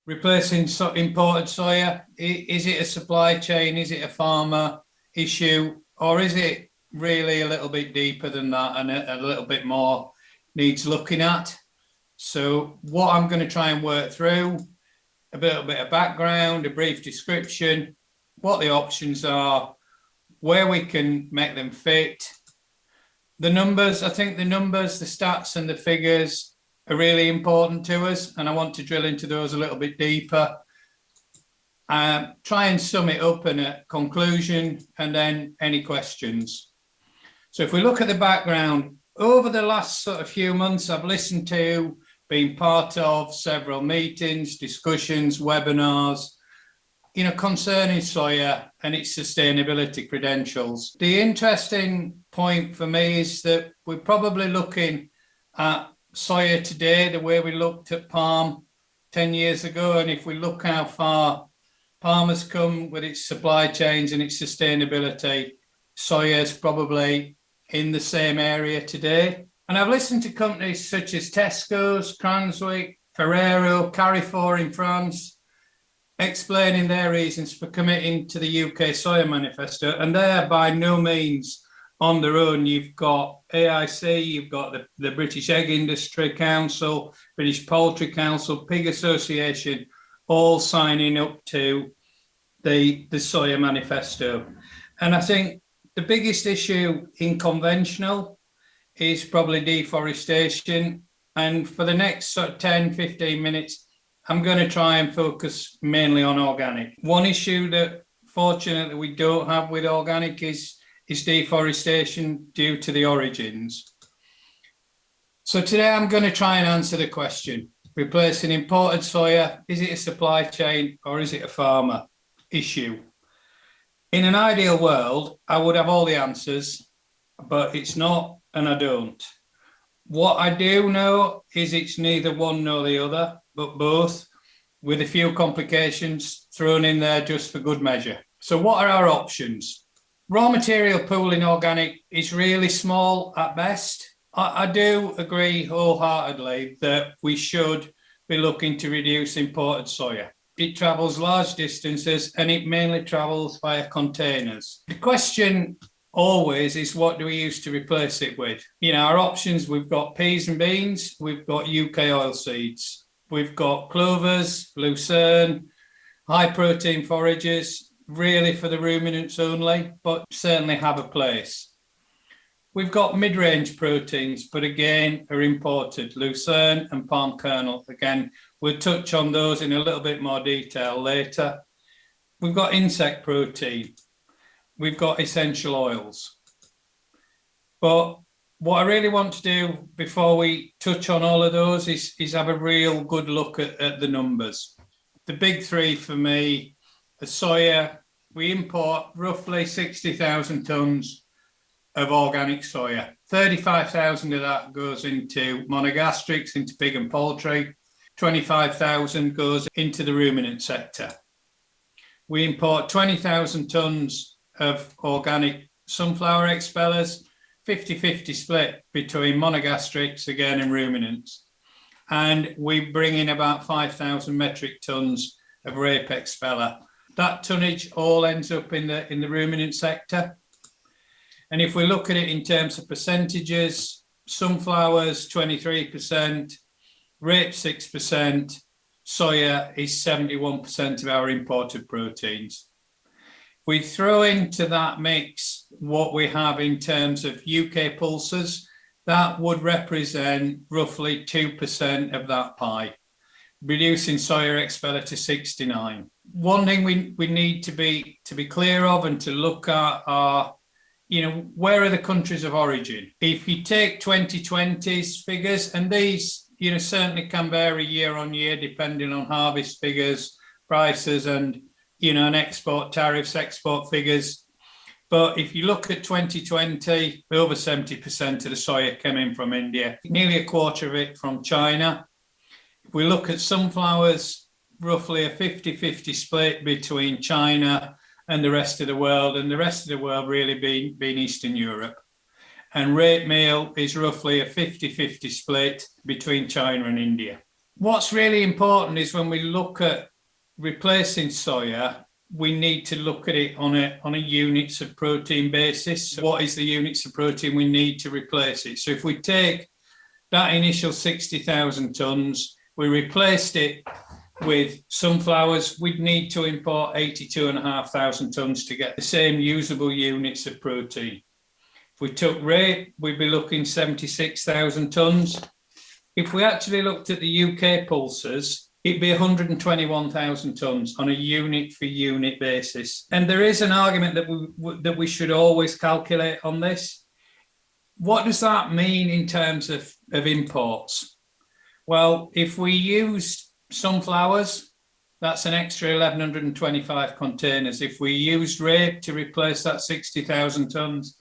replacing imported soya, is it a supply chain? Is it a farmer issue? Or is it really a little bit deeper than that and a little bit more needs looking at? So what I'm going to try and work through, a little bit of background, a brief description, what the options are, where we can make them fit. The numbers, I think the numbers, the stats and the figures are really important to us, and I want to drill into those a little bit deeper. Try and sum it up in a conclusion and then any questions. So if we look at the background, over the last sort of few months, I've listened to, been part of several meetings, discussions, webinars, concerning soya and its sustainability credentials. The interesting point for me is that we're probably looking at soya today the way we looked at palm 10 years ago. And if we look how far palm has come with its supply chains and its sustainability, soya is probably in the same area today. And I've listened to companies such as Tesco's, Cranswick, Ferrero, Carrefour in France, explaining their reasons for committing to the UK Soya Manifesto. And they're by no means on their own. You've got AIC, you've got the British Egg Industry Council, British Poultry Council, Pig Association, all signing up to the Soya Manifesto. And I think the biggest issue in conventional is probably deforestation. And for the next sort of 10, 15 minutes, I'm going to try and focus mainly on organic. One issue that fortunately we don't have with organic is deforestation due to the origins. So today I'm going to try and answer the question, replacing imported soya, is it a supply chain or is it a farmer issue? In an ideal world, I would have all the answers, but it's not, and I don't. What I do know is it's neither one nor the other, but both, with a few complications thrown in there just for good measure. So what are our options? Raw material pool in organic is really small at best. I do agree wholeheartedly that we should be looking to reduce imported soya. It travels large distances and it mainly travels via containers. The question always is, what do we use to replace it with? Our options, we've got peas and beans, we've got UK oil seeds, we've got clovers, lucerne, high protein forages, really for the ruminants only, but certainly have a place. We've got mid-range proteins, but again, are imported, lucerne and palm kernel. Again, we'll touch on those in a little bit more detail later. We've got insect protein. We've got essential oils. But what I really want to do before we touch on all of those is have a real good look at the numbers. The big three for me are soya. We import roughly 60,000 tonnes of organic soya. 35,000 of that goes into monogastrics, into pig and poultry. 25,000 goes into the ruminant sector. We import 20,000 tonnes of organic sunflower expellers, 50-50 split between monogastrics again and ruminants. And we bring in about 5,000 metric tonnes of rape expeller. That tonnage all ends up in the ruminant sector. And if we look at it in terms of percentages, sunflowers 23%, rape 6%, soya is 71% of our imported proteins. We throw into that mix what we have in terms of UK pulses, that would represent roughly 2% of that pie, reducing soya expeller to 69. One thing we need to be clear of and to look at are, where are the countries of origin? If you take 2020's figures, and these, certainly can vary year on year depending on harvest figures, prices, and and export tariffs, export figures. But if you look at 2020, over 70% of the soya came in from India, nearly a quarter of it from China. If we look at sunflowers, roughly a 50-50 split between China and the rest of the world, and the rest of the world really being Eastern Europe. And rape meal is roughly a 50-50 split between China and India. What's really important is when we look at replacing soya, we need to look at it on a units of protein basis. What is the units of protein we need to replace it? So if we take that initial 60,000 tonnes, we replaced it with sunflowers, we'd need to import 82,500 tonnes to get the same usable units of protein. If we took rape, we'd be looking 76,000 tonnes. If we actually looked at the UK pulses, it'd be 121,000 tonnes on a unit for unit basis. And there is an argument that we should always calculate on this. What does that mean in terms of imports? Well, if we use sunflowers, that's an extra 1,125 containers. If we used rape to replace that 60,000 tonnes,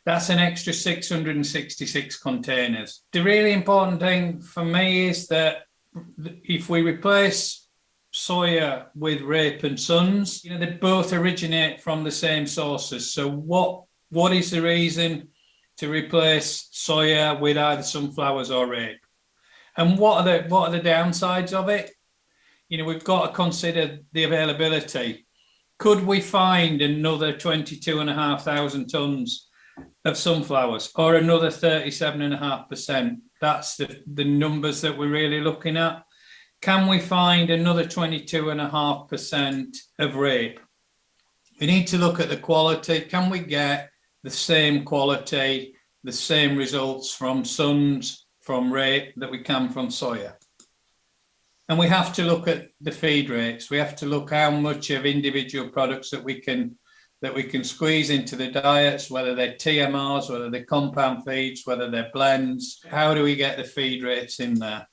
that's an extra 666 containers. The really important thing for me is that if we replace soya with rape and sons, they both originate from the same sources. So what is the reason to replace soya with either sunflowers or rape? And what are the downsides of it? We've got to consider the availability. Could we find another 22,500 tonnes of sunflowers or another 37.5%? That's the numbers that we're really looking at. Can we find another 22.5% of rape? We need to look at the quality. Can we get the same quality, the same results from sons, from rape that we can from soya? And we have to look at the feed rates. We have to look how much of individual products that we can squeeze into the diets, whether they're TMRs, whether they're compound feeds, whether they're blends. How do we get the feed rates in there?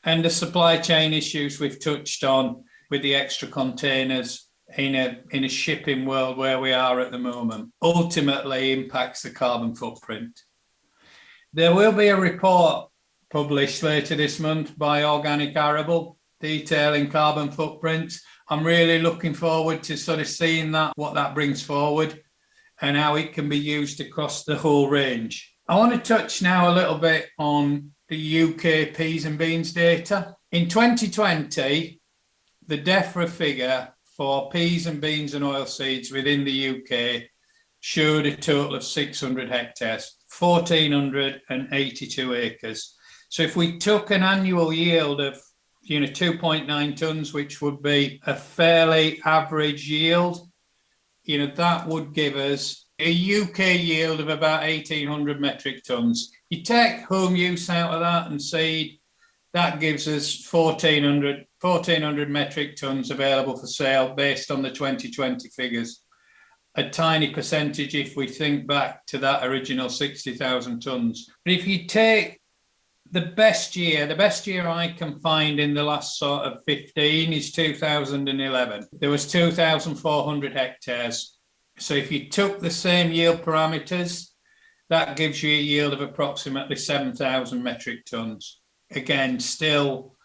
And the supply chain issues we've touched on with the extra containers in a shipping world where we are at the moment ultimately impacts the carbon footprint. There will be a report published later this month by Organic Arable detailing carbon footprints. I'm really looking forward to sort of seeing what that brings forward and how it can be used across the whole range. I want to touch now a little bit on the UK peas and beans data. In 2020, the DEFRA figure for peas and beans and oilseeds within the UK showed a total of 600 hectares, 1,482 acres. So if we took an annual yield of 2.9 tonnes, which would be a fairly average yield, that would give us a UK yield of about 1,800 metric tonnes. You take home use out of that and seed, that gives us 1,400 metric tonnes available for sale based on the 2020 figures. A tiny percentage if we think back to that original 60,000 tonnes. But if you take the best year I can find in the last sort of 15 is 2011. There was 2,400 hectares. So if you took the same yield parameters, that gives you a yield of approximately 7,000 metric tonnes. Again, still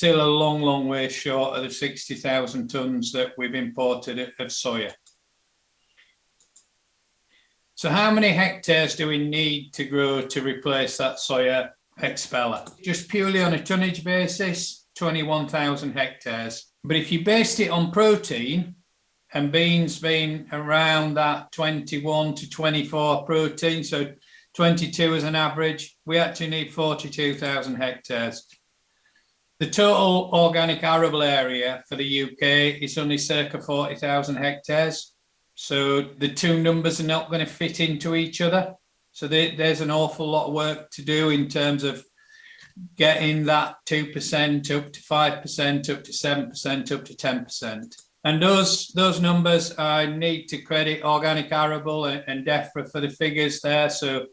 a long way short of the 60,000 tonnes that we've imported of soya. So how many hectares do we need to grow to replace that soya expeller? Just purely on a tonnage basis, 21,000 hectares. But if you based it on protein, and beans being around that 21 to 24 protein, so 22 as an average, we actually need 42,000 hectares. The total organic arable area for the UK is only circa 40,000 hectares. So the two numbers are not going to fit into each other. So there's an awful lot of work to do in terms of getting that 2% up to 5%, up to 7%, up to 10%. And those numbers, I need to credit Organic Arable and DEFRA for the figures there. So,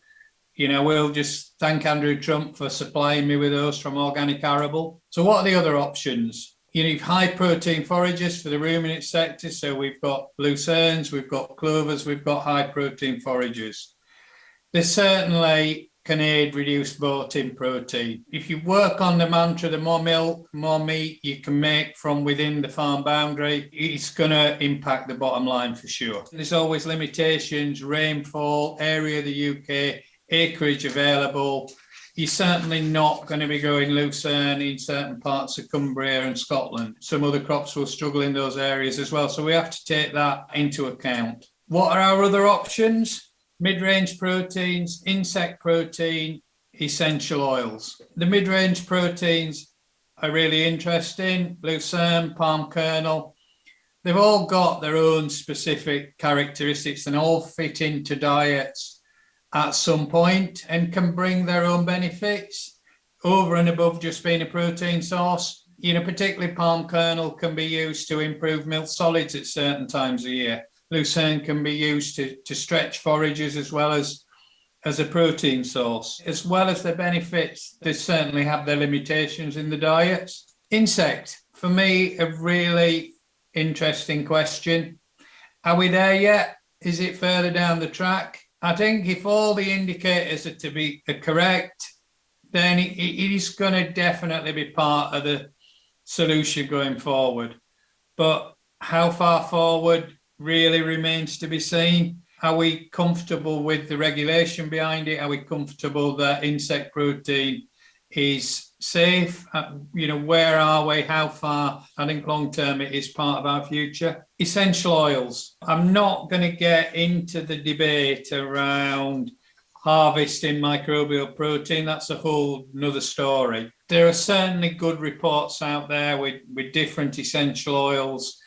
we'll just thank Andrew Trump for supplying me with those from Organic Arable. So what are the other options? You have high protein forages for the ruminant sector. So we've got lucernes, we've got clovers, we've got high protein forages. They certainly can aid reduced bought-in protein. If you work on the mantra, the more milk, more meat you can make from within the farm boundary, it's going to impact the bottom line for sure. There's always limitations, rainfall, area of the UK, acreage available, you're certainly not going to be growing lucerne in certain parts of Cumbria and Scotland. Some other crops will struggle in those areas as well. So we have to take that into account. What are our other options? Mid-range proteins, insect protein, essential oils. The mid-range proteins are really interesting. Lucerne, palm kernel. They've all got their own specific characteristics and all fit into diets at some point and can bring their own benefits over and above just being a protein source. You know, particularly palm kernel can be used to improve milk solids at certain times of year. Lucerne can be used to stretch foragers as well as a protein source. As well as their benefits, they certainly have their limitations in the diets. Insect, for me, a really interesting question. Are we there yet? Is it further down the track? I think if all the indicators are correct, then it is going to definitely be part of the solution going forward. But how far forward really remains to be seen. Are we comfortable with the regulation behind it? Are we comfortable that insect protein is safe? You know, where are we? How far? I think long term it is part of our future. Essential oils. I'm not going to get into the debate around harvesting microbial protein. That's a whole nother story. There are certainly good reports out there with different essential oils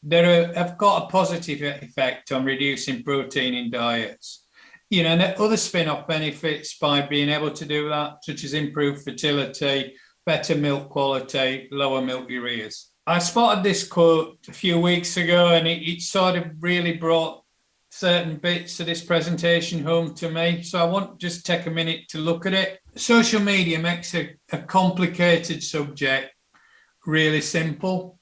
that have got a positive effect on reducing protein in diets. You know, and other spin-off benefits by being able to do that, such as improved fertility, better milk quality, lower milk ureas. I spotted this quote a few weeks ago, and it sort of really brought certain bits of this presentation home to me. So I want to just take a minute to look at it. Social media makes a complicated subject really simple.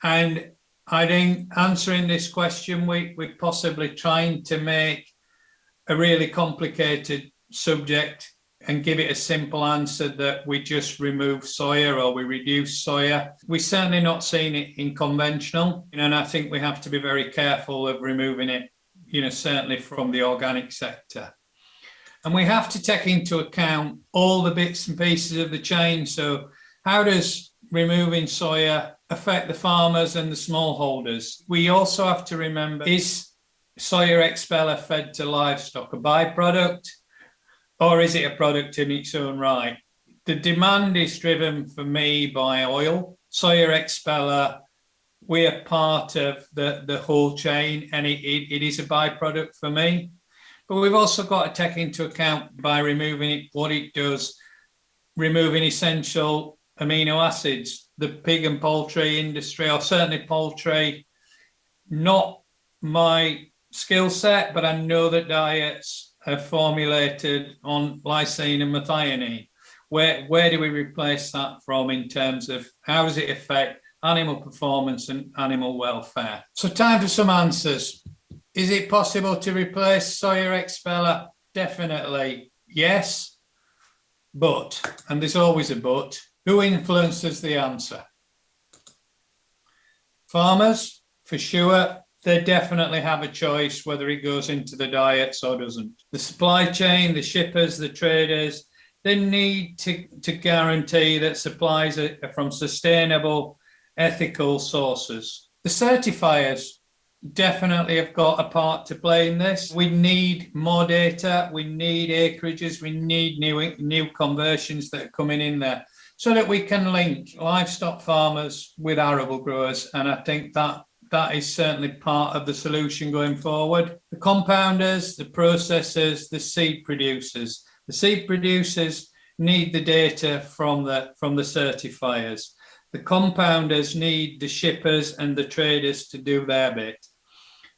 And I think answering this question, we're possibly trying to make a really complicated subject and give it a simple answer that we just remove soya or we reduce soya. We're certainly not seeing it in conventional, and I think we have to be very careful of removing it, you know, certainly from the organic sector. And we have to take into account all the bits and pieces of the chain. So how does removing soya affect the farmers and the smallholders? We also have to remember, is soya expeller fed to livestock a byproduct, or is it a product in its own right? The demand is driven for me by oil. Soya expeller, we are part of the whole chain, and it is a byproduct for me. But we've also got to take into account, by removing it, what it does, removing essential amino acids. The pig and poultry industry, or certainly poultry, not my skill set, but I know that diets are formulated on lysine and methionine. Where do we replace that from in terms of how does it affect animal performance and animal welfare? So time for some answers. Is it possible to replace soya expeller? Definitely yes, but, and there's always a but, who influences the answer? Farmers, for sure. They definitely have a choice whether it goes into the diets or doesn't. The supply chain, the shippers, the traders, they need to guarantee that supplies are from sustainable, ethical sources. The certifiers definitely have got a part to play in this. We need more data, we need acreages, we need new conversions that are coming in there so that we can link livestock farmers with arable growers. And I think that is certainly part of the solution going forward. The compounders, the processors, the seed producers. The seed producers need the data from the certifiers. The compounders need the shippers and the traders to do their bit.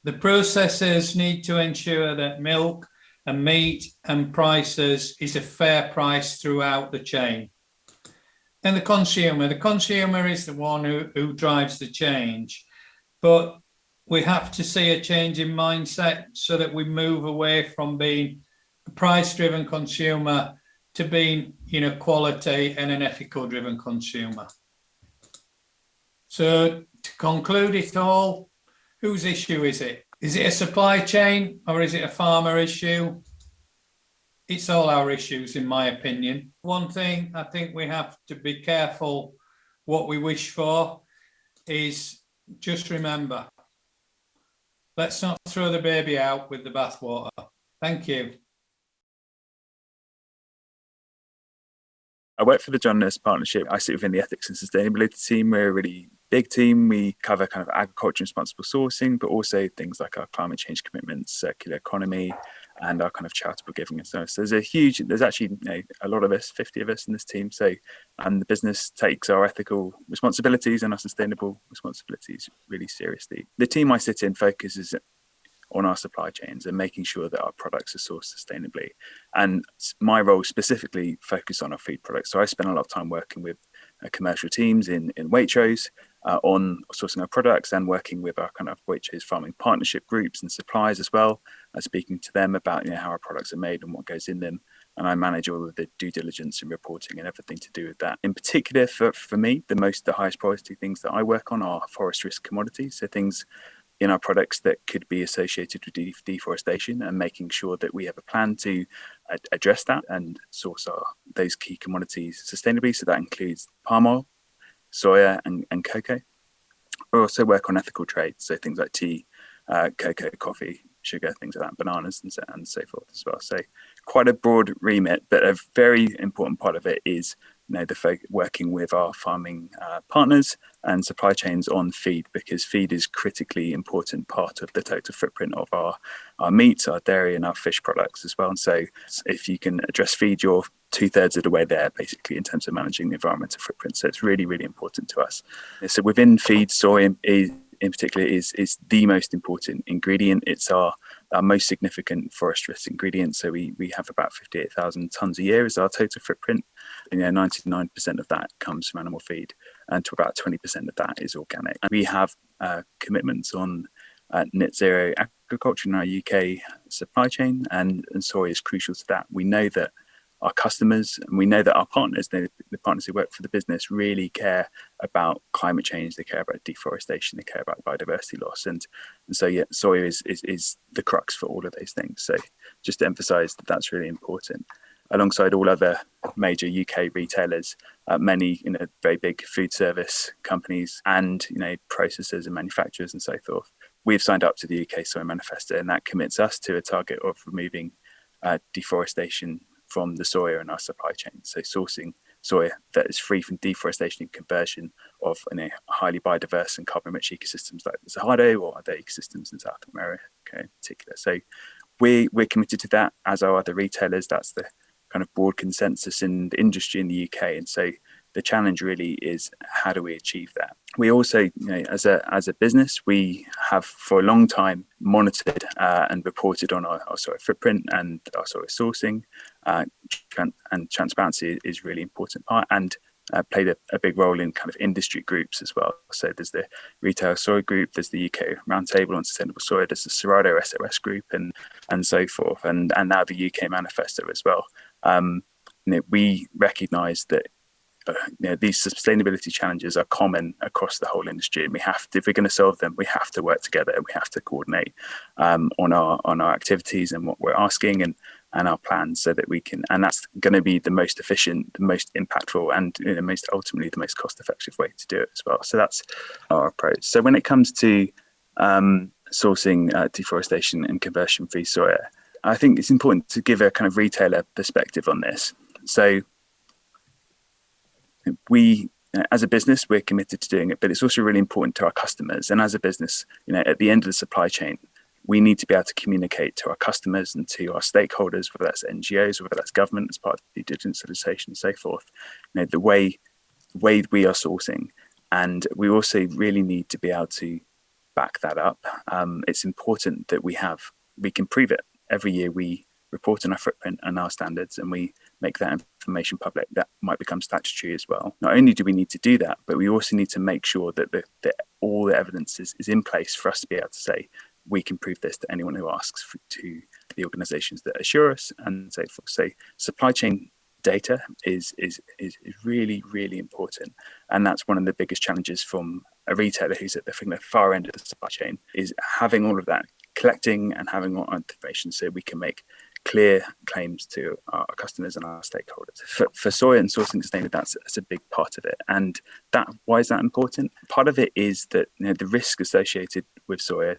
The processors need to ensure that milk and meat and prices is a fair price throughout the chain. And the consumer is the one who drives the change. But we have to see a change in mindset so that we move away from being a price-driven consumer to being, you know, quality and an ethical-driven consumer. So to conclude it all, whose issue is it? Is it a supply chain or is it a farmer issue? it's all our issues, in my opinion. One thing I think we have to be careful what we wish for is just remember, let's not throw the baby out with the bathwater. Thank you. I work for the John Lewis Partnership. I sit within the ethics and sustainability team. We're a really big team. We cover kind of agriculture and responsible sourcing, but also things like our climate change commitments, circular economy, and our kind of charitable giving and so on. So there's actually a lot of us, 50 of us in this team. So the business takes our ethical responsibilities and our sustainable responsibilities really seriously. The team I sit in focuses on our supply chains and making sure that our products are sourced sustainably. And my role specifically focus on our feed products. So I spend a lot of time working with commercial teams in Waitrose on sourcing our products and working with our kind of Waitrose farming partnership groups and suppliers as well, speaking to them about how our products are made and what goes in them. And I manage all of the due diligence and reporting and everything to do with that. In particular, for me, the highest priority things that I work on are forest risk commodities. So things in our products that could be associated with deforestation, and making sure that we have a plan to address that and source those key commodities sustainably. So that includes palm oil, soya, and cocoa. We also work on ethical trade, so things like tea, cocoa, coffee, sugar, things like that, bananas, and so forth as well. So quite a broad remit, but a very important part of it is working with our farming partners and supply chains on feed, because feed is critically important part of the total footprint of our meats, our dairy, and our fish products as well. And so if you can address feed, you're 2/3 of the way there, basically, in terms of managing the environmental footprint. So it's really, really important to us. So within feed, soy in particular is the most important ingredient. It's our most significant forest risk ingredient. So we have about 58,000 tonnes a year as our total footprint. And 99% of that comes from animal feed, and to about 20% of that is organic. And we have commitments on net zero agriculture in our UK supply chain, and soy is crucial to that. We know that our customers, and we know that our partners, the partners who work for the business, really care about climate change. They care about deforestation. They care about biodiversity loss, and so soy is the crux for all of those things. So just to emphasise that that's really important. Alongside all other major UK retailers, many very big food service companies, and processors and manufacturers and so forth, we've signed up to the UK Soy Manifesto, and that commits us to a target of removing deforestation from the soya in our supply chain. So sourcing soya that is free from deforestation and conversion of highly biodiverse and carbon-rich ecosystems like the Cerrado or other ecosystems in South America in particular. So we're committed to that, as are other retailers. That's the kind of broad consensus in the industry in the UK. And so the challenge really is, how do we achieve that? We also, as a business, we have for a long time monitored and reported on our soy footprint and our soy sourcing, and transparency is a really important part, and played a big role in kind of industry groups as well. So there's the Retail Soy Group, there's the UK Roundtable on Sustainable Soy, there's the Cerrado SOS Group, and so forth, and now the UK Manifesto as well. We recognise that these sustainability challenges are common across the whole industry, and we have to, if we're going to solve them, we have to work together, and we have to coordinate on our activities and what we're asking and our plans, so that we can, and that's going to be the most efficient, the most impactful, and most ultimately the most cost-effective way to do it as well. So that's our approach. So when it comes to sourcing deforestation and conversion-free soya, I think it's important to give a kind of retailer perspective on this. So we, as a business, we're committed to doing it, but it's also really important to our customers. And as a business, at the end of the supply chain, we need to be able to communicate to our customers and to our stakeholders, whether that's NGOs or whether that's government as part of the due diligence legislation and so forth, the way we are sourcing. And we also really need to be able to back that up. It's important that we can prove it. Every year we report on our footprint and our standards, and we make that information public. That might become statutory as well. Not only do we need to do that, but we also need to make sure that all the evidence is in place for us to be able to say, we can prove this to anyone who asks, to the organisations that assure us, and so forth. So supply chain data is really, really important. And that's one of the biggest challenges from a retailer who's at the far end of the supply chain, is having all of that, collecting and having all information, so we can make clear claims to our customers and our stakeholders. For soy and sourcing sustainably, that's a big part of it. And why is that important? Part of it is that the risk associated with soya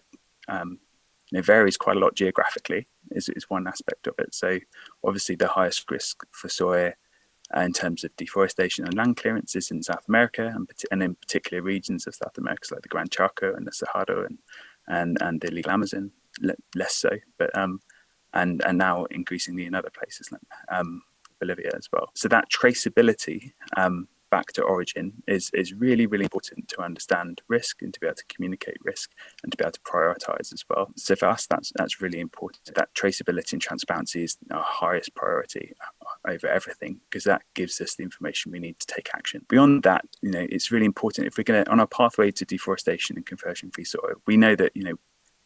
varies quite a lot geographically, is one aspect of it. So obviously the highest risk for soya in terms of deforestation and land clearances in South America, and in particular regions of South America like the Gran Chaco and the Cerrado and the legal Amazon, less so, but and now increasingly in other places like Bolivia as well. So that traceability back to origin is really, really important to understand risk and to be able to communicate risk and to be able to prioritize as well. So for us, that's really important. That traceability and transparency is our highest priority over everything, because that gives us the information we need to take action. Beyond that, it's really important if we're going to, on our pathway to deforestation and conversion-free soil, we know that,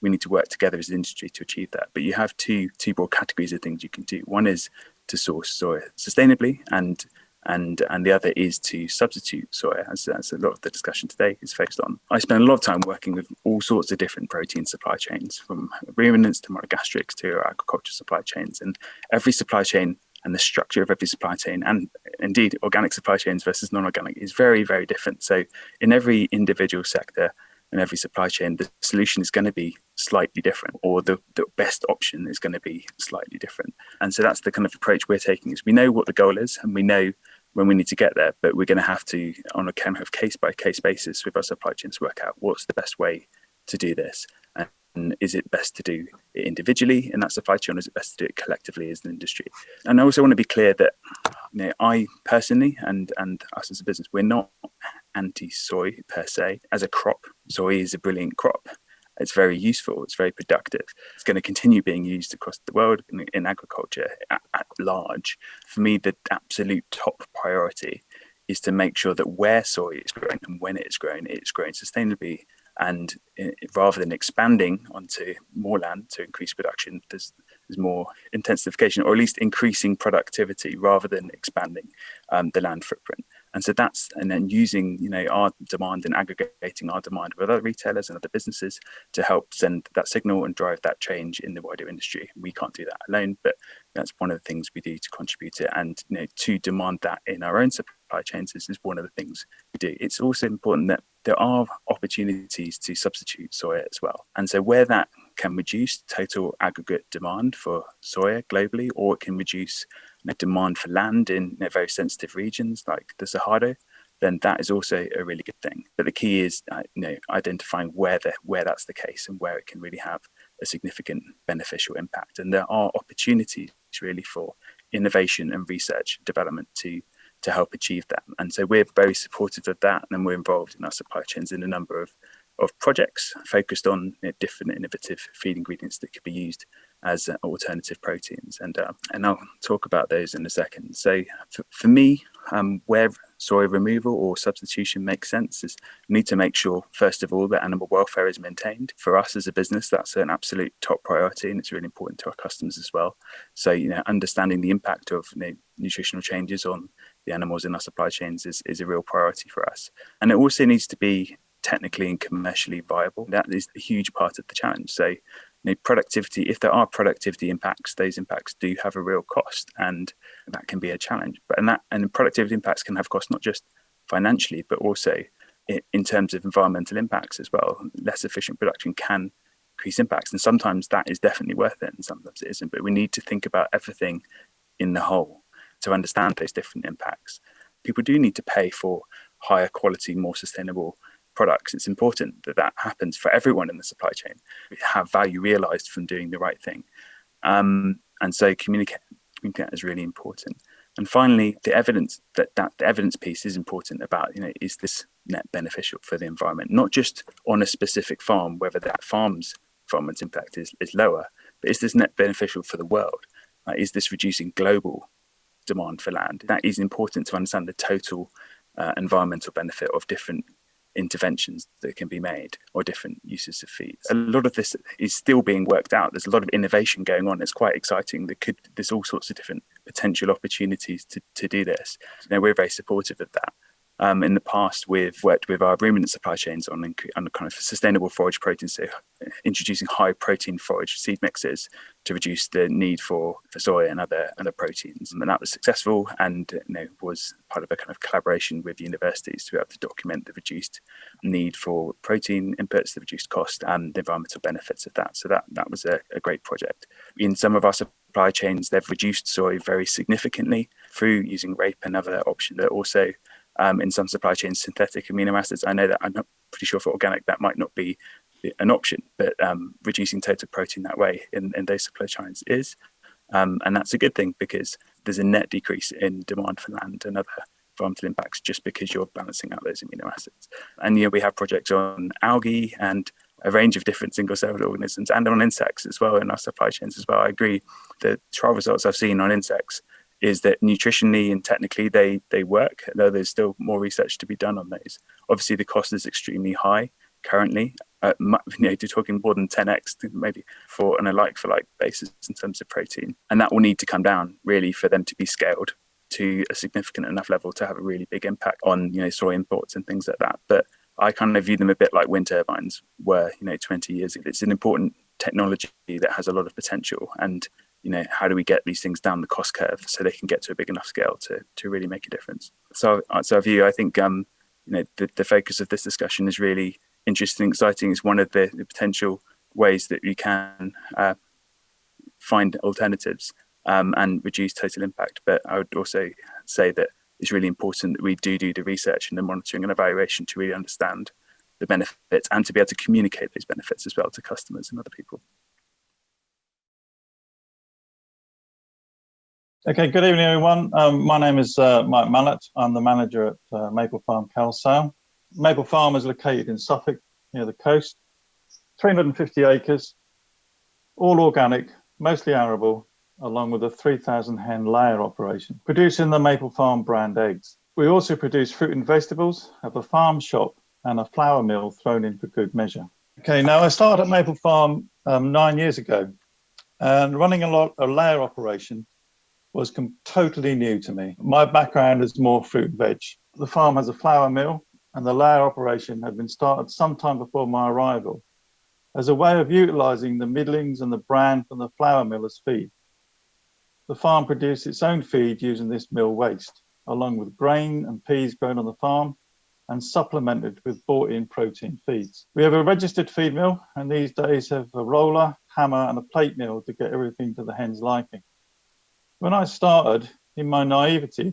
we need to work together as an industry to achieve that. But you have two broad categories of things you can do. One is to source soya sustainably, and the other is to substitute soya, as a lot of the discussion today is focused on. I spend a lot of time working with all sorts of different protein supply chains, from ruminants to monogastrics to agriculture supply chains, and every supply chain and the structure of every supply chain, and indeed organic supply chains versus non-organic, is very, very different. So in every individual sector and every supply chain, the solution is going to be slightly different, or the best option is going to be slightly different. And so that's the kind of approach we're taking, is we know what the goal is and we know when we need to get there, but we're going to have to, on a kind of case-by-case basis with our supply chains, work out what's the best way to do this. And is it best to do it individually in that supply chain, or is it best to do it collectively as an industry? And I also want to be clear that I personally and us as a business, we're not anti-soy per se. As a crop, soy is a brilliant crop. It's very useful. It's very productive. It's going to continue being used across the world in agriculture at large. For me, the absolute top priority is to make sure that where soy is grown and when it's grown sustainably. And rather than expanding onto more land to increase production, there's more intensification, or at least increasing productivity rather than expanding the land footprint. And so and then using our demand and aggregating our demand with other retailers and other businesses to help send that signal and drive that change in the wider industry. We can't do that alone, but that's one of the things we do to contribute to it. And to demand that in our own supply chains is one of the things we do. It's also important that there are opportunities to substitute soya as well. And so where that can reduce total aggregate demand for soya globally, or it can reduce demand for land in very sensitive regions like the Cerrado, then that is also a really good thing. But the key is identifying where that's the case and where it can really have a significant beneficial impact. And there are opportunities really for innovation and research development to help achieve that. And so we're very supportive of that, and we're involved in our supply chains in a number of projects focused on different innovative feed ingredients that could be used as alternative proteins. And I'll talk about those in a second. So for me, where soy removal or substitution makes sense is we need to make sure, first of all, that animal welfare is maintained. For us as a business, that's an absolute top priority, and it's really important to our customers as well. So, understanding the impact of nutritional changes on the animals in our supply chains is a real priority for us. And it also needs to be technically and commercially viable. That is a huge part of the challenge. So, productivity, if there are productivity impacts, those impacts do have a real cost, and that can be a challenge. And productivity impacts can have costs not just financially, but also in terms of environmental impacts as well. Less efficient production can increase impacts, and sometimes that is definitely worth it, and sometimes it isn't. But we need to think about everything in the whole to understand those different impacts. People do need to pay for higher quality, more sustainable products. It's important that happens for everyone in the supply chain. We have value realized from doing the right thing. And so communicate is really important. And finally, the evidence the evidence piece is important about, is this net beneficial for the environment? Not just on a specific farm, whether that farm's environmental impact is lower, but is this net beneficial for the world? Is this reducing global demand for land? That is important to understand the total environmental benefit of different interventions that can be made, or different uses of feeds. A lot of this is still being worked out. There's a lot of innovation going on. It's quite exciting. There's all sorts of different potential opportunities to do this. We're very supportive of that. In the past, we've worked with our ruminant supply chains on kind of sustainable forage protein, so introducing high protein forage seed mixes to reduce the need for soy and other proteins. And that was successful, and was part of a kind of collaboration with universities to be able to document the reduced need for protein inputs, the reduced cost, and the environmental benefits of that. So that was a great project. In some of our supply chains, they've reduced soy very significantly through using rape and other options. But also in some supply chains, synthetic amino acids. I know that I'm not pretty sure for organic that might not be an option, but reducing total protein that way in those supply chains is. And that's a good thing because there's a net decrease in demand for land and other environmental impacts just because you're balancing out those amino acids. And we have projects on algae and a range of different single-celled organisms and on insects as well in our supply chains as well. I agree. The trial results I've seen on insects is that nutritionally and technically they work, though there's still more research to be done on those. Obviously, the cost is extremely high currently. You're talking more than 10x maybe on a like-for-like basis in terms of protein. And that will need to come down really for them to be scaled to a significant enough level to have a really big impact on soy imports and things like that. But I kind of view them a bit like wind turbines were 20 years ago. It's an important technology that has a lot of potential, and how do we get these things down the cost curve so they can get to a big enough scale to really make a difference? So I view, I think, the focus of this discussion is really interesting and exciting. It's one of the potential ways that we can find alternatives and reduce total impact. But I would also say that it's really important that we do the research and the monitoring and evaluation to really understand the benefits and to be able to communicate those benefits as well to customers and other people. Okay, good evening, everyone. My name is Mike Mallet. I'm the manager at Maple Farm Kelsale. Maple Farm is located in Suffolk, near the coast. 350 acres, all organic, mostly arable, along with a 3,000 hen layer operation, producing the Maple Farm brand eggs. We also produce fruit and vegetables, have a farm shop and a flour mill thrown in for good measure. Okay, now I started at Maple Farm 9 years ago, and running a layer operation was totally new to me. My background is more fruit and veg. The farm has a flour mill, and the layer operation had been started sometime before my arrival as a way of utilising the middlings and the bran from the flour mill as feed. The farm produced its own feed using this mill waste, along with grain and peas grown on the farm and supplemented with bought-in protein feeds. We have a registered feed mill, and these days have a roller, hammer and a plate mill to get everything to the hen's liking. When I started, in my naivety,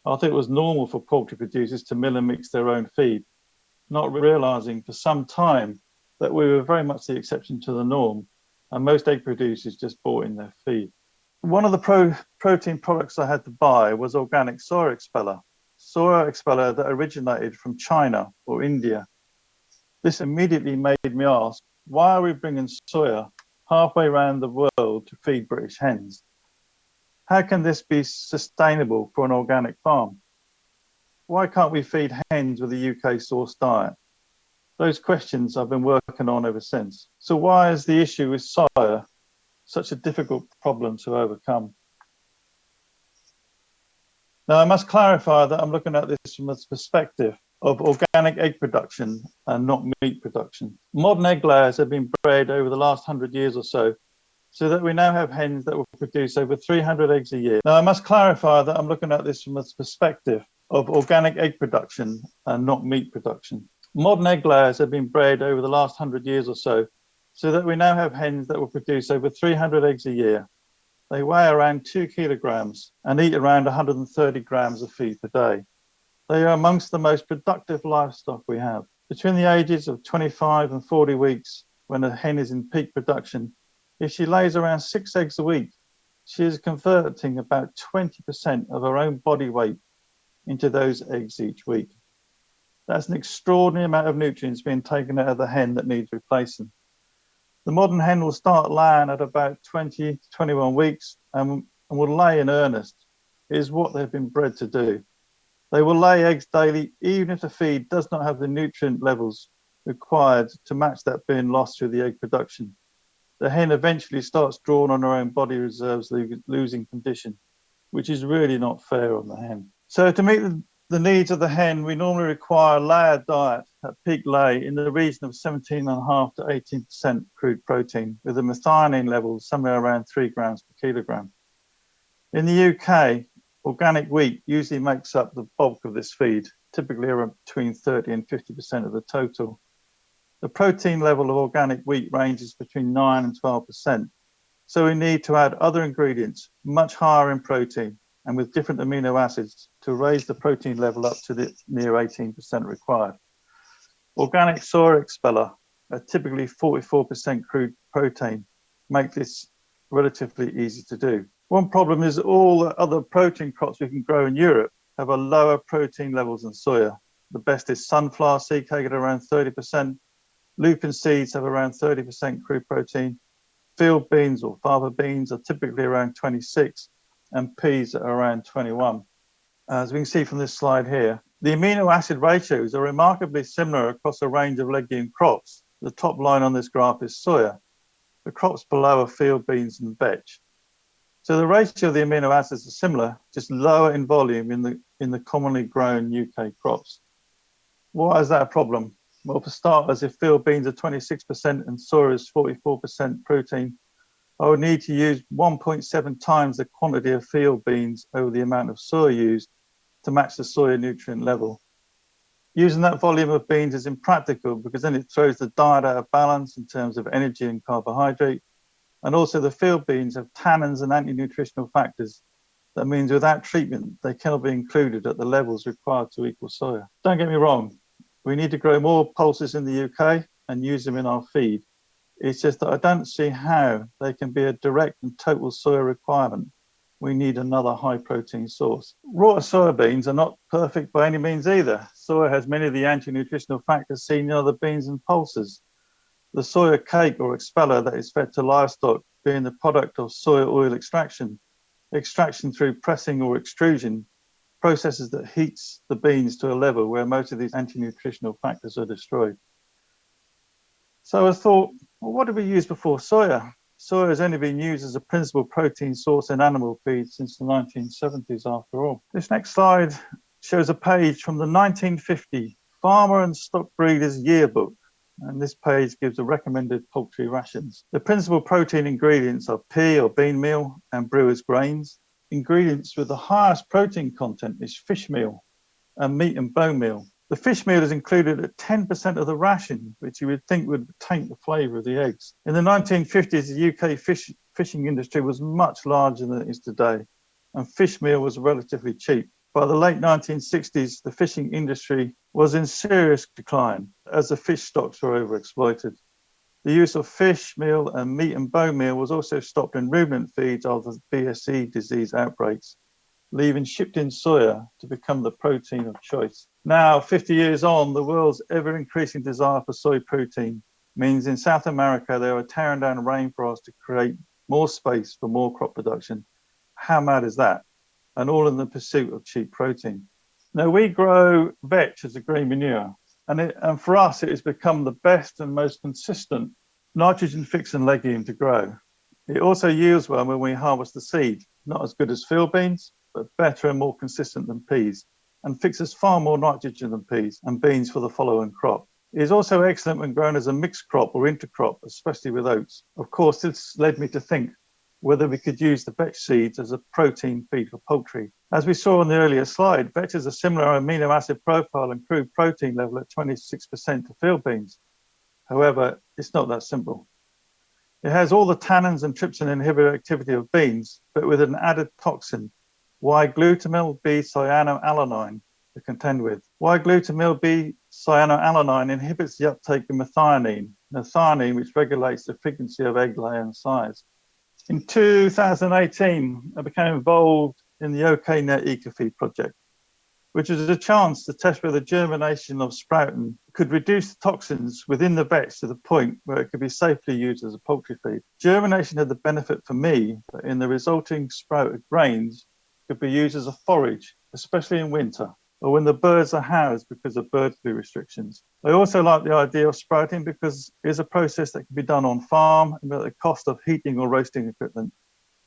I thought it was normal for poultry producers to mill and mix their own feed, not realising for some time that we were very much the exception to the norm, and most egg producers just bought in their feed. One of the protein products I had to buy was organic soya expeller that originated from China or India. This immediately made me ask, why are we bringing soya halfway around the world to feed British hens? How can this be sustainable for an organic farm? Why can't we feed hens with a UK-sourced diet? Those questions I've been working on ever since. So why is the issue with soya such a difficult problem to overcome? Now, I must clarify that I'm looking at this from the perspective of organic egg production and not meat production. Modern egg layers have been bred over the last 100 years or so that we now have hens that will produce over 300 eggs a year. Now, I must clarify that I'm looking at this from the perspective of organic egg production and not meat production. Modern egg layers have been bred over the last 100 years or so that we now have hens that will produce over 300 eggs a year. They weigh around 2 kilograms and eat around 130 grams of feed per day. They are amongst the most productive livestock we have. Between the ages of 25 and 40 weeks, when a hen is in peak production, if she lays around 6 eggs a week, she is converting about 20% of her own body weight into those eggs each week. That's an extraordinary amount of nutrients being taken out of the hen that needs replacing. The modern hen will start laying at about 20 to 21 weeks and will lay in earnest. It is what they've been bred to do. They will lay eggs daily, even if the feed does not have the nutrient levels required to match that being lost through the egg production. The hen eventually starts drawing on her own body reserves, losing condition, which is really not fair on the hen. So to meet the needs of the hen, we normally require a layered diet at peak lay in the region of 17.5 to 18% crude protein, with the methionine levels somewhere around 3 grams per kilogram. In the UK, organic wheat usually makes up the bulk of this feed, typically around between 30 and 50% of the total. The protein level of organic wheat ranges between 9 and 12%, so we need to add other ingredients much higher in protein and with different amino acids to raise the protein level up to the near 18% required. Organic soya expeller at typically 44% crude protein make this relatively easy to do. One problem is all the other protein crops we can grow in Europe have a lower protein levels than soya. The best is sunflower seed cake at around 30%. Lupin seeds have around 30% crude protein. Field beans or fava beans are typically around 26, and peas are around 21. As we can see from this slide here, the amino acid ratios are remarkably similar across a range of legume crops. The top line on this graph is soya. The crops below are field beans and vetch. So the ratio of the amino acids is similar, just lower in volume in the commonly grown UK crops. Why is that a problem? Well, for starters, if field beans are 26% and soya is 44% protein, I would need to use 1.7 times the quantity of field beans over the amount of soya used to match the soya nutrient level. Using that volume of beans is impractical because then it throws the diet out of balance in terms of energy and carbohydrate. And also the field beans have tannins and anti-nutritional factors. That means without treatment, they cannot be included at the levels required to equal soya. Don't get me wrong, we need to grow more pulses in the UK and use them in our feed. It's just that I don't see how they can be a direct and total soya requirement. We need another high protein source. Raw soybeans are not perfect by any means either. Soya has many of the anti-nutritional factors seen in other beans and pulses. The soya cake or expeller that is fed to livestock being the product of soya oil extraction through pressing or extrusion, processes that heats the beans to a level where most of these anti-nutritional factors are destroyed. So I thought, well, what did we use before soya? Soya has only been used as a principal protein source in animal feed since the 1970s after all. This next slide shows a page from the 1950 Farmer and Stock Breeders Yearbook. And this page gives the recommended poultry rations. The principal protein ingredients are pea or bean meal and brewer's grains. Ingredients with the highest protein content is fish meal and meat and bone meal. The fish meal is included at 10% of the ration, which you would think would taint the flavour of the eggs. In the 1950s, the UK fishing industry was much larger than it is today, and fish meal was relatively cheap. By the late 1960s, the fishing industry was in serious decline as the fish stocks were overexploited. The use of fish meal and meat and bone meal was also stopped in ruminant feeds after BSE disease outbreaks, leaving shipped-in soya to become the protein of choice. Now, 50 years on, the world's ever-increasing desire for soy protein means in South America they are tearing down rainforests to create more space for more crop production. How mad is that? And all in the pursuit of cheap protein. Now, we grow vetch as a green manure, and for us, it has become the best and most consistent nitrogen-fixing legume to grow. It also yields well when we harvest the seed, not as good as field beans, but better and more consistent than peas, and fixes far more nitrogen than peas and beans for the following crop. It is also excellent when grown as a mixed crop or intercrop, especially with oats. Of course, this led me to think whether we could use the vetch seeds as a protein feed for poultry. As we saw on the earlier slide, vetch has a similar amino acid profile and crude protein level at 26% to field beans. However, it's not that simple. It has all the tannins and trypsin inhibitor activity of beans, but with an added toxin, Y-glutamyl B-cyanoalanine, to contend with. Y-glutamyl B-cyanoalanine inhibits the uptake of methionine, which regulates the frequency of egg laying size. In 2018, I became involved in the OK Net Ecofeed project, which was a chance to test whether germination of sprouting could reduce the toxins within the vetch to the point where it could be safely used as a poultry feed. Germination had the benefit for me that in the resulting sprouted grains could be used as a forage, especially in winter, or when the birds are housed because of bird flu restrictions. I also like the idea of sprouting because it's a process that can be done on farm and at the cost of heating or roasting equipment.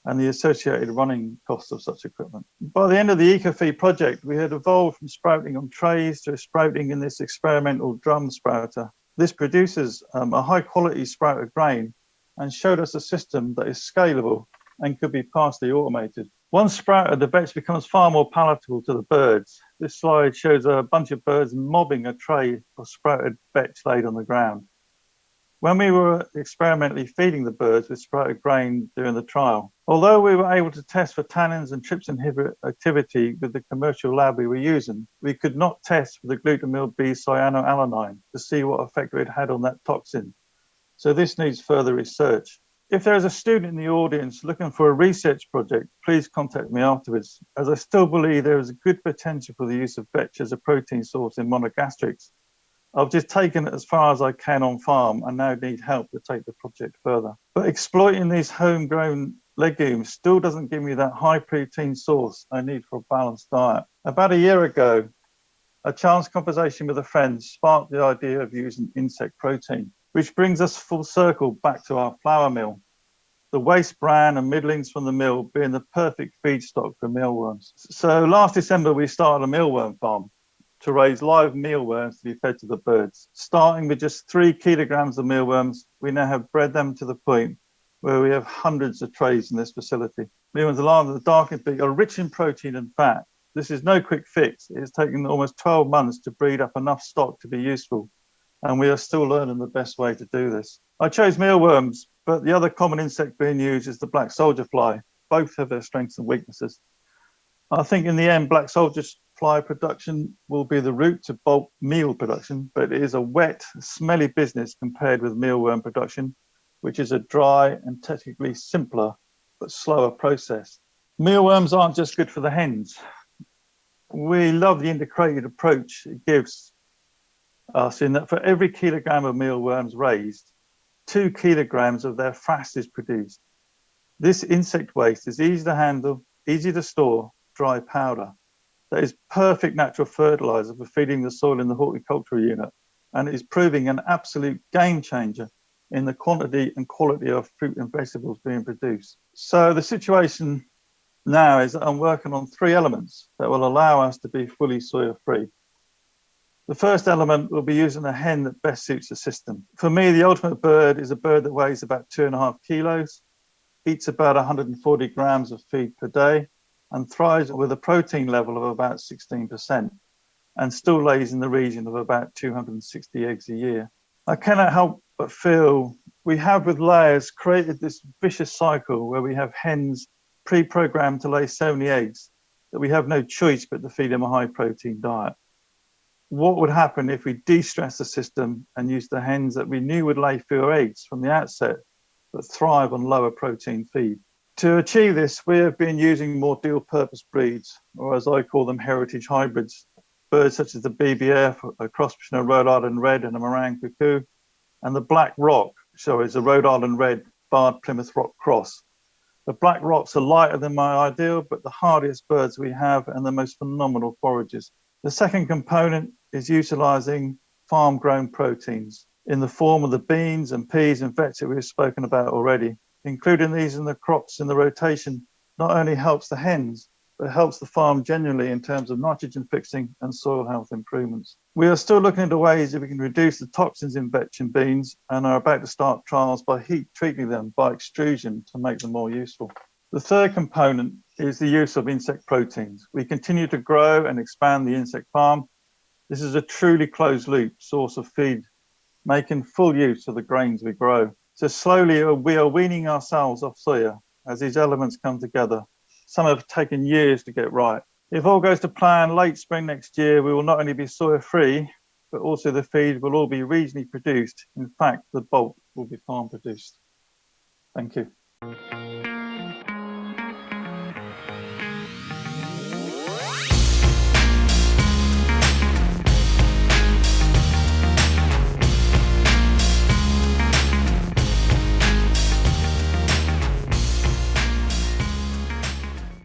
and the associated running costs of such equipment. By the end of the EcoFeed project, we had evolved from sprouting on trays to sprouting in this experimental drum sprouter. This produces a high quality sprouted grain and showed us a system that is scalable and could be partially automated. Once sprouted, the vetch becomes far more palatable to the birds. This slide shows a bunch of birds mobbing a tray of sprouted vetch laid on the ground. When we were experimentally feeding the birds with sprouted grain during the trial, although we were able to test for tannins and TRPS inhibitor activity with the commercial lab we were using, we could not test for the glutamyl B cyanoalanine to see what effect it had on that toxin. So this needs further research. If there is a student in the audience looking for a research project, please contact me afterwards, as I still believe there is a good potential for the use of vetch as a protein source in monogastrics. I've just taken it as far as I can on farm and now need help to take the project further. But exploiting these homegrown legumes still doesn't give me that high protein source I need for a balanced diet. About a year ago, a chance conversation with a friend sparked the idea of using insect protein, which brings us full circle back to our flour mill. The waste bran and middlings from the mill being the perfect feedstock for mealworms. So last December, we started a mealworm farm to raise live mealworms to be fed to the birds. Starting with just 3 kilograms of mealworms, we now have bred them to the point where we have hundreds of trays in this facility. Mealworms alive with the Dakin pig are rich in protein and fat. This is no quick fix. It has taken almost 12 months to breed up enough stock to be useful, and we are still learning the best way to do this. I chose mealworms, but the other common insect being used is the black soldier fly. Both have their strengths and weaknesses. I think in the end, black soldier fly production will be the route to bulk meal production, but it is a wet, smelly business compared with mealworm production, which is a dry and technically simpler but slower process. Mealworms aren't just good for the hens. We love the integrated approach it gives us in that for every kilogram of mealworms raised, 2 kilograms of their frass is produced. This insect waste is easy to handle, easy to store, dry powder. That is perfect natural fertilizer for feeding the soil in the horticultural unit, and it is proving an absolute game changer in the quantity and quality of fruit and vegetables being produced. So the situation now is that I'm working on 3 elements that will allow us to be fully soya free. The first element will be using a hen that best suits the system. For me, the ultimate bird is a bird that weighs about 2.5 kilos, eats about 140 grams of feed per day, and thrives with a protein level of about 16%, and still lays in the region of about 260 eggs a year. I cannot help but feel we have with layers created this vicious cycle where we have hens pre-programmed to lay so many eggs that we have no choice but to feed them a high protein diet. What would happen if we de-stress the system and use the hens that we knew would lay fewer eggs from the outset, but thrive on lower protein feed? To achieve this, we have been using more dual-purpose breeds, or as I call them, heritage hybrids. Birds such as the BBF, a cross between a Rhode Island Red and a Moran Cuckoo, and the Black Rock, so it's a Rhode Island Red barred Plymouth Rock cross. The Black Rocks are lighter than my ideal, but the hardiest birds we have and the most phenomenal foragers. The second component is utilising farm-grown proteins in the form of the beans and peas and vetch that we've spoken about already. Including these in the crops in the rotation not only helps the hens, but helps the farm generally in terms of nitrogen fixing and soil health improvements. We are still looking into ways if we can reduce the toxins in vetch and beans and are about to start trials by heat treating them by extrusion to make them more useful. The third component is the use of insect proteins. We continue to grow and expand the insect farm. This is a truly closed loop source of feed, making full use of the grains we grow. So slowly we are weaning ourselves off soya as these elements come together. Some have taken years to get right. If all goes to plan, late spring next year, we will not only be soya free, but also the feed will all be regionally produced. In fact, the bulk will be farm produced. Thank you.